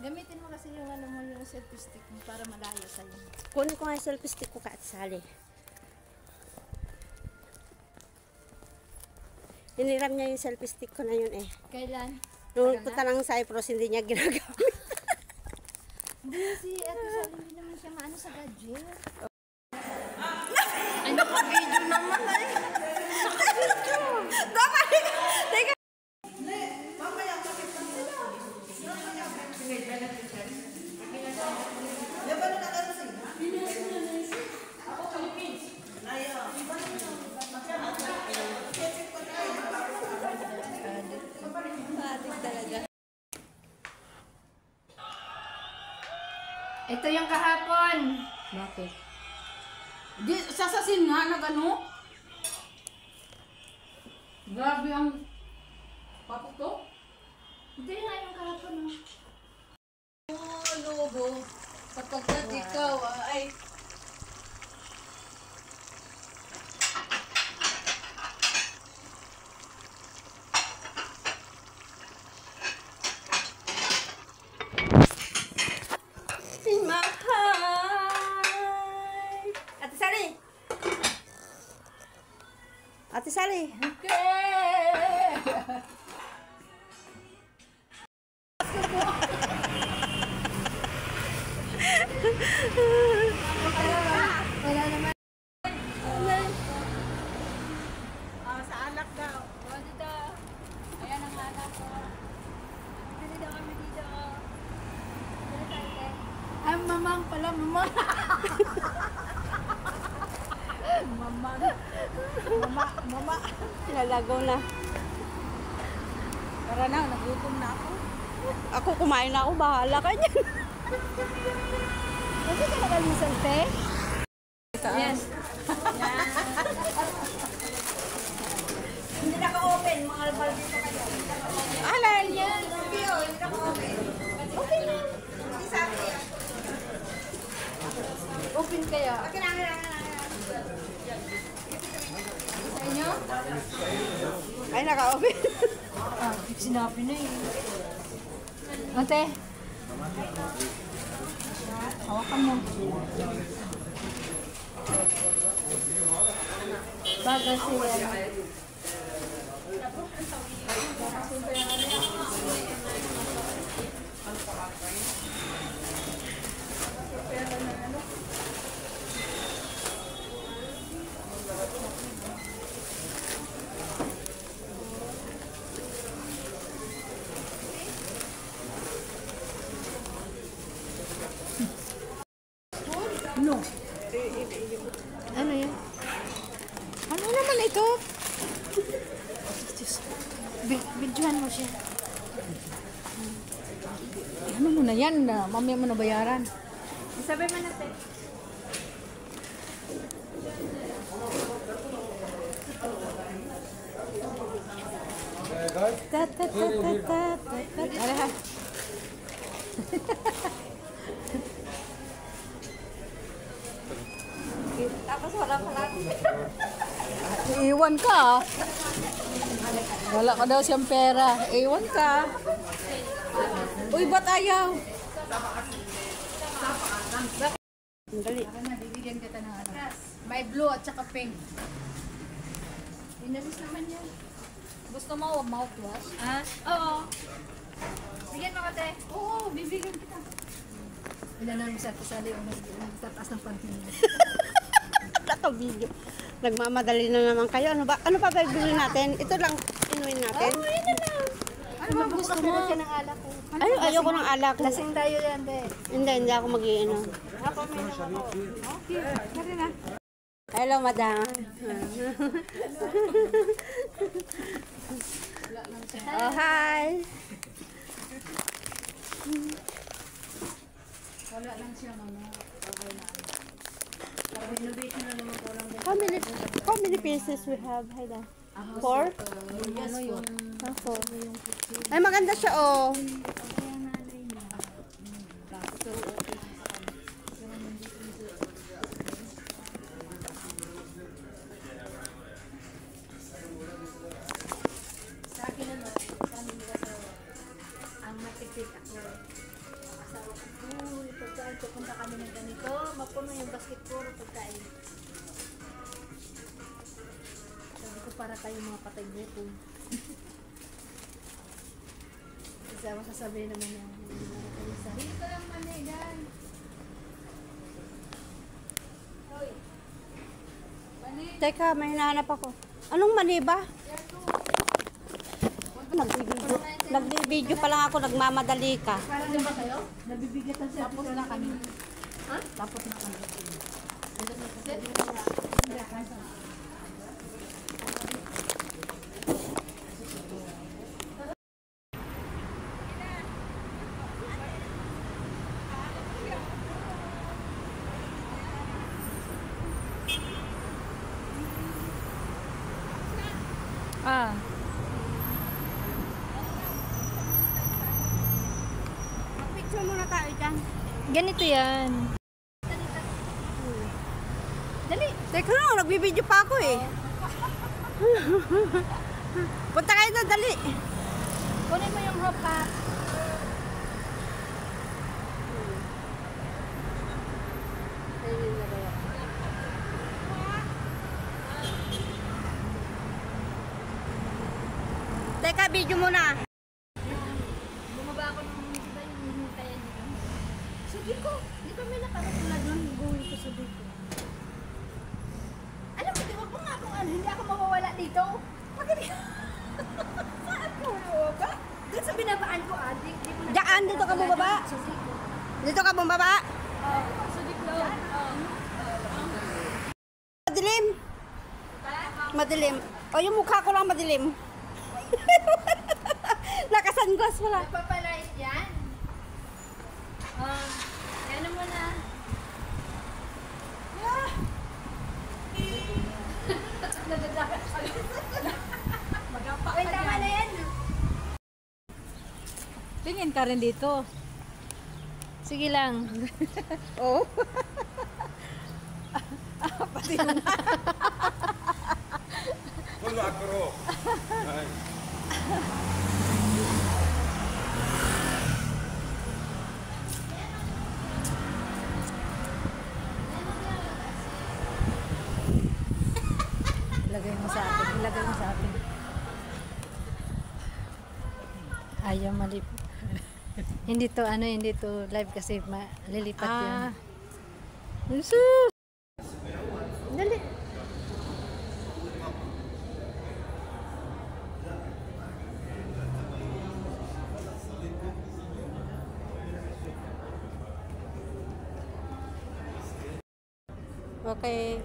Gamitin mo kasi yung ano mo, yung selfie stick mo para malayo sa'yo. Kunin ko nga yung selfie stick ko ka at sali. Hiniram niya yung selfie stick ko na yun eh. Kailan? Nung punta ng Cyprus, hindi niya ginagamit. Hindi si Ate Sally, hindi naman siya maano sa gadget. Ay, naka-video naman ay. Naka-video. Dapat, teka. Mamaya, bakit lang sila? Sige, dalat ko siya. Yan ba na nakasin? Ako, Philippines. Ayaw. Patik talaga. Ito yung kahapon. Bakit? Di, sasasin nga na gano. Grabe ang papok to. Hindi nga yung kahapon. Oh, lobo. Sapagkat ikaw ay... Ate Sally! Ate Sally! Okay! Wala naman. Sa anak daw. O, dito. Ayan ang anak ko. Dito daw kami dito. Dito tayo, te. Ay, mamang pala, mamang. Mamang. Mama. Nalagaw na. Tara na, nagutom na ako. Ako kumain na ako, bahala ka niyan. Kasi ka nakalisan, te? Yes. Hindi naka-open, mga albal dito kayo. Alay! Yan! Hindi naka-open. Okay na. Hindi sa akin. Open kaya. Okay na. Sa inyo? Ay, naka-open. Ah, sinabi na eh. Ate. Hawakan mo. Bagal siya. No. Ano yan? Ano naman ito? Bidyohan mo siya. Ano mo na yan? Mamaya mo na bayaran. Sabi mo natin. Ala. Tapos wala pala. Iwan ka. Wala ka daw siyang pera. Iwan ka. Uy, ba't ayaw? Dali. Tara na, bibigyan kita ng ano. May blue at saka pink. Inalis naman yan. Gusto mo mouthwash? Ah? Oo. Bigyan mo ka, te. Oo, bibigyan kita. Ilan na sa kasali o nagtataas ng pantin. Nakabigyo. Nagmamadali na naman kayo. Ano pa ba bilhin natin? Ito lang inuin natin. Oh, yun na lang. Ano ba gusto mo? Kasi ng alak ko. Ay, ayoko ng alak. Lasing tayo yan, te. Hindi ako mag-iinom. Ako may naman ako. Okay, kari na. Hello, madam. Oh, hi. Wala lang siya mama. How many pieces we have? Haida. 4? Ano yung... 4. Ay, maganda siya, oh. Sa akin naman, ang matipid ako. asawa ko, uy, pagkain, pupunta kami ng ganito, mapuno yung basket puro pagkain. Sabi ko, para tayo mga patay gutom. Kasi ako sasabihin naman niya, dito lang manigan. Hoy. Mani. Teka, may hinahanap ako. Anong mani ba? Nagbibideo pa lang ako, nagmamadali ka. Parang ba kayo? Nabibigatan siya. Tapos na kami. Ha? Tapos na kami. Ah. Picture muna tayo dyan. Ganito yan. Dali. Teka lang, nagbibideo pa ako eh. Punta kayo na, dali. Kunin mo yung hop hat. Teka, video muna. Bumaba ako ng hintayan nito. Sabi ko, di kami nakakatula doon. Gawin ko sabi ko. Alam mo, di ba kung nga kung ano, hindi ako mawawala dito. Magaling. Saan ko bumaba? Doon sa binabaan ko, adik. Diyan, dito ka bumaba. Dito ka bumaba. Sa diploma. Madilim. Madilim. O, yung mukha ko lang madilim. Nakasanglas wala. Nagpapalait yan? Yan naman na. Wait, tama na yan. Tingin ka rin dito. Sige lang. Oh. Wala pero. Ay. Ilagay mo sa atin. Ilagay mo sa atin. Ayaw malip. Hindi to ano, hindi to live kasi malilipat yun. Jesus! Dali. Okay.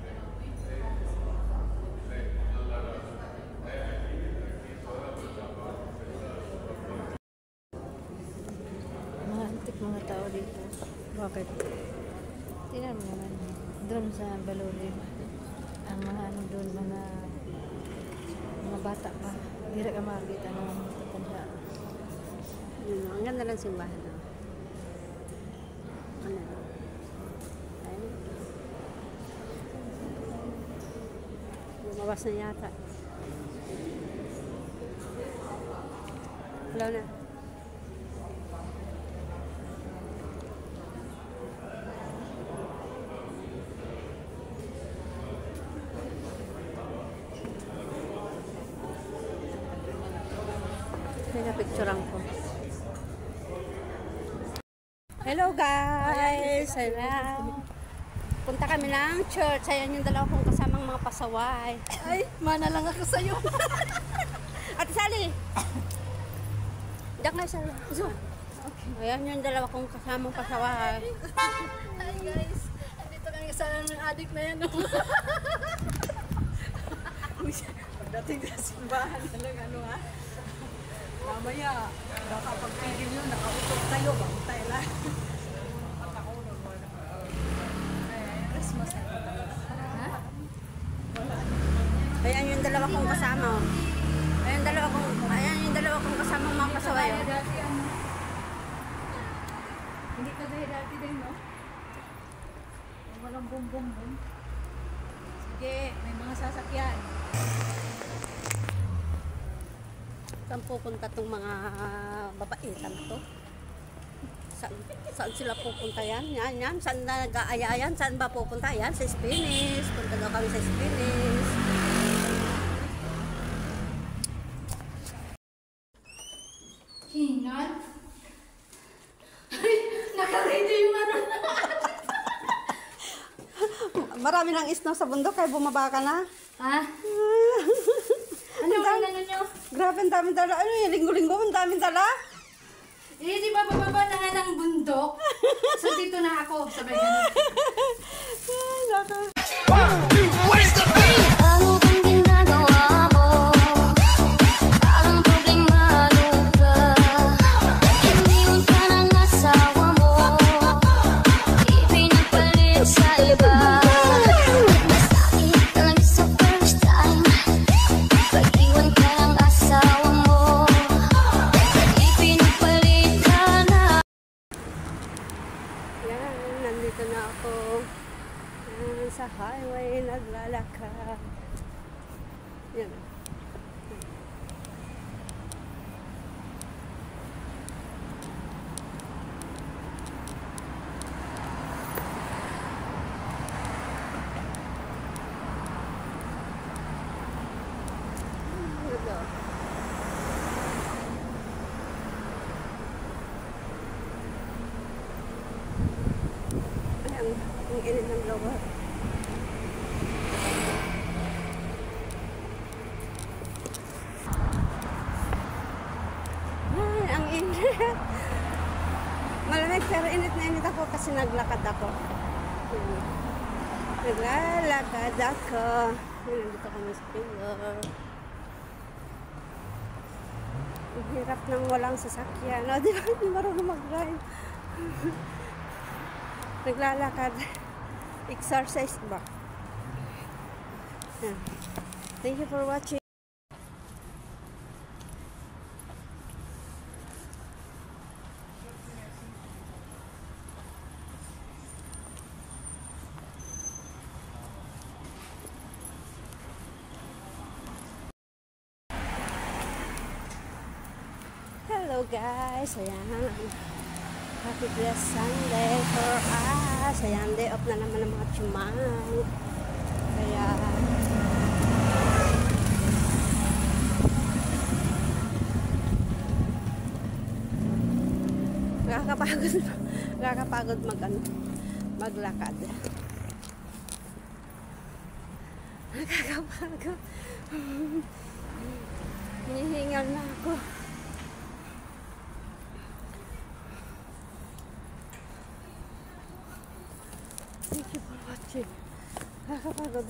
Mga antik mga tao dito. Bakit? Tingnan mo naman. Doon sa Baluli. Ang mga ano doon, mga bata pa. Hindi ka makakita ng mga matanda. Yun, ang ganda ng simbahan. Ano? Ay. Lumabas na yata. Hello na. Pinapicturean ko. Hello guys! Hello! Punta kami ng church. Ayan yung dalawa kong kasamang mga pasaway. Ay, mana lang ako sa'yo. Ate Sally! Diyak na siya. Okay. Ayan yung dalawa kong kasamang pasaway. Hi guys, andito kami sa ng adik na yan. Pagdating sa simbahan talaga ano ha? Mamaya, baka pagpigil yun, nakautok tayo, baka tayo lang. Ayan yung dalawa kong kasama. Ayan yung dalawa kong kasama mga pasaway. Hindi ka dati din, no? Walang bum-bum-bum. Sige, may mga sasakyan. Saan pupunta tong mga babaitan to? Saan sila pupunta yan? Yan. Saan na nag-aaya yan? Saan ba pupunta yan? Sa Spinis. Punta daw kami sa Spinis. Hingal? Ay, naka-ready yung ano. Marami ng snow sa bundok kaya bumaba ka na. Ha? Ano ang ano nyo? Grabe, ang daming dala. Ano yung linggo-linggo, ang daming dala. Eh, di ba bababa na nga ng bundok? So, dito na ako. Sabay ganun. Ay, naka. Ano bang ginagawa mo? Parang problemado ka. Iniwan ka ng asawa mo. Ipinagpalit sa iba. Masakit talaga sa first time. Pag-iwan ka ng asawa mo. Ipinagpalit ka na. Yan, nandito na ako. Yan, sa highway, naglalakad. Yan. Ito. Ayan, ang init ng lugar. Ay, ang init. Malamig pero init na init ako kasi naglakad ako. Ayan. Naglalakad ako. Ayan, nandito kami sa pillar. Ang hirap nang walang sasakyan. No, di ba? Hindi marunong mag-drive. Naglalakad. Exercise ba? Yan. Thank you for watching. Hello guys, ayan. Happy blessed Sunday for us. Ayan, day off na naman ng mga tiyumang. Kaya, nakakapagod maglakad. Nakakapagod. Hinihingal na ako. Thank you for watching. Nakakapagod.